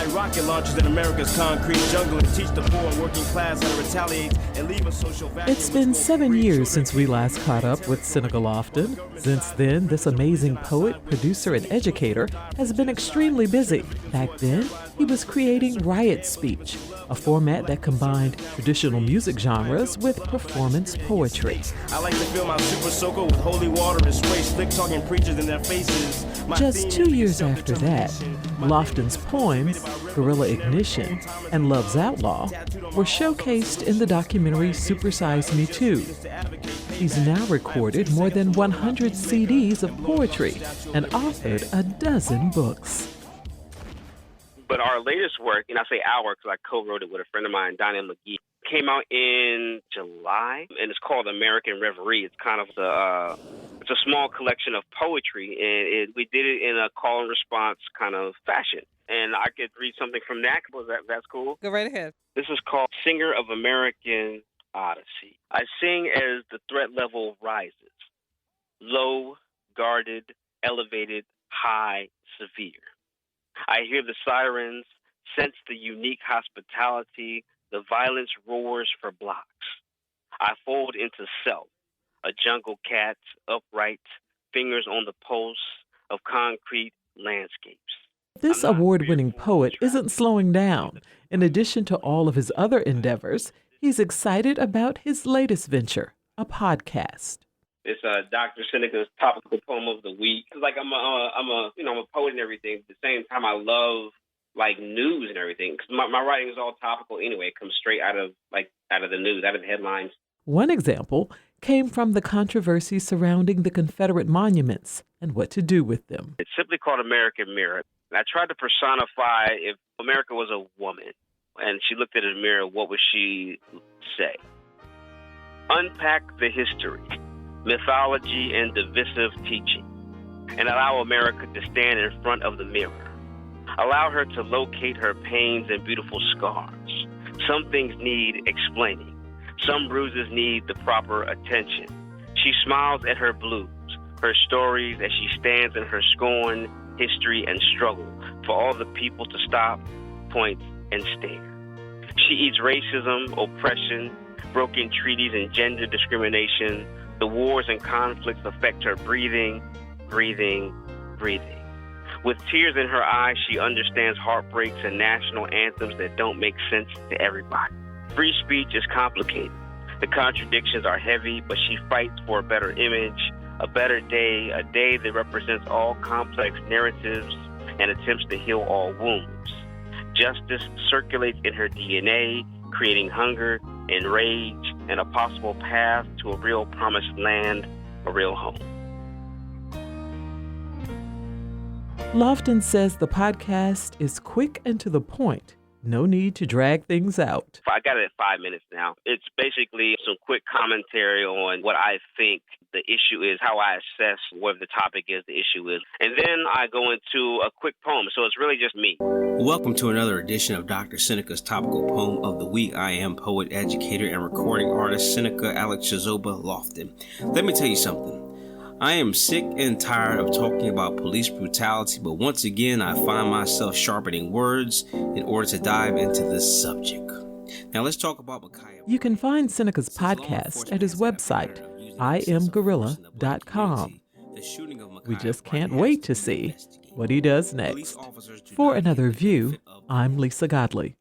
like rocket launchers in America's concrete jungle and teach the poor and working class how to retaliate and leave a social vacuum. It's been 7 years since we last caught up with Synnika Lofton. Since then, this amazing poet, producer, and educator has been extremely busy. Back then, he was creating riot speech, a format that combined traditional music genres with performance poetry. I like to fill my super soaker with holy water and spray slick talking preachers in their faces. Just 2 years after that, Lofton's poems, Guerrilla Ignition and Love's Outlaw, were showcased in the documentary Supersize Me Too. He's now recorded more than 100 CDs of poetry and authored a dozen books. But our latest work, and I say our because I co-wrote it with a friend of mine, Donna McGee, came out in July, and it's called American Reverie. It's kind of it's a small collection of poetry, and we did it in a call and response kind of fashion. And I could read something from that. That's cool? Go right ahead. This is called Singer of American Odyssey. I sing as the threat level rises. Low, guarded, elevated, high, severe. I hear the sirens, sense the unique hospitality, the violence roars for blocks. I fold into self, a jungle cat, upright, fingers on the pulse of concrete landscapes. This award-winning poet isn't slowing down. In addition to all of his other endeavors, he's excited about his latest venture, a podcast. It's Dr. Synnika's topical poem of the week. It's like I'm a poet and everything. At the same time, I love like news and everything because my writing is all topical anyway. It comes straight out of the news, out of the headlines. One example came from the controversy surrounding the Confederate monuments and what to do with them. It's simply called American Mirror. I tried to personify if America was a woman and she looked at a mirror, what would she say? Unpack the history, mythology, and divisive teaching, and allow America to stand in front of the mirror. Allow her to locate her pains and beautiful scars. Some things need explaining. Some bruises need the proper attention. She smiles at her blues, her stories as she stands in her scorn, history, and struggle for all the people to stop, point, and stare. She eats racism, oppression, broken treaties, and gender discrimination. The wars and conflicts affect her breathing, breathing, breathing. With tears in her eyes, she understands heartbreaks and national anthems that don't make sense to everybody. Free speech is complicated. The contradictions are heavy, but she fights for a better image, a better day, a day that represents all complex narratives and attempts to heal all wounds. Justice circulates in her DNA, creating hunger and rage and a possible path to a real promised land, a real home. Lofton says the podcast is quick and to the point. No need to drag things out. I got it at 5 minutes now. It's basically some quick commentary on what I think the issue is, how I assess what the topic is, the issue is. And then I go into a quick poem. So it's really just me. Welcome to another edition of Dr. Synnika's Topical Poem of the Week. I am poet, educator, and recording artist Synnika Lofton. Let me tell you something. I am sick and tired of talking about police brutality, but once again, I find myself sharpening words in order to dive into this subject. Now let's talk about Micaiah. You can find Synnika's podcast at his website, imgorilla.com. We just can't wait to see what he does next. For Another View, I'm Lisa Godley.